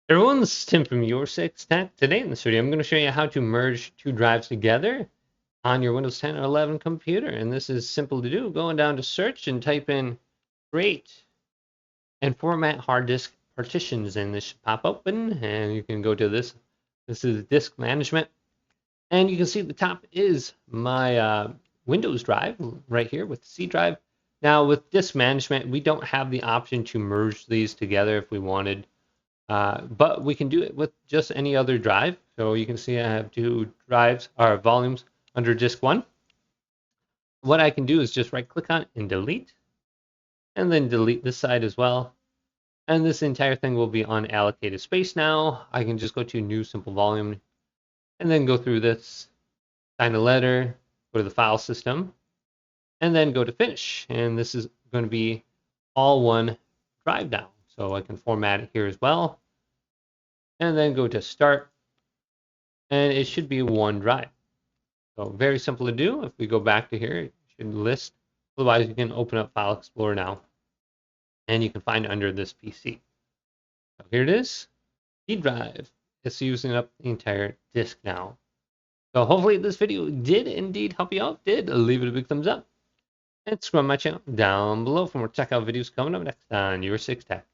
Everyone, this is Tim from Your 6 Tech. Today in this video, I'm going to show you how to merge two drives together on your Windows 10 or 11 computer. And this is simple to do. Going down to search and type in create and format hard disk partitions, and this should pop open. And you can go to this. This is disk management. And you can see at the top is my Windows drive right here with the C drive. Now with disk management, we don't have the option to merge these together if we wanted. But we can do it with just any other drive. So you can see I have two drives or volumes under disk 1. What I can do is just right click on it and delete, and then delete this side as well. And this entire thing will be unallocated space now. I can just go to new simple volume and then go through this, sign a letter, go to the file system, and then go to finish. And this is going to be all one drive now. So I can format it here as well. And then go to start. And it should be one drive. So very simple to do. If we go back to here, it should list. Otherwise, you can open up File Explorer now. And you can find it under this PC. So here it is. C drive. It's using up the entire disk now. So hopefully this video did indeed help you out. Leave it a big thumbs up. And subscribe to my channel down below for more checkout videos coming up next on Your 6 Tech.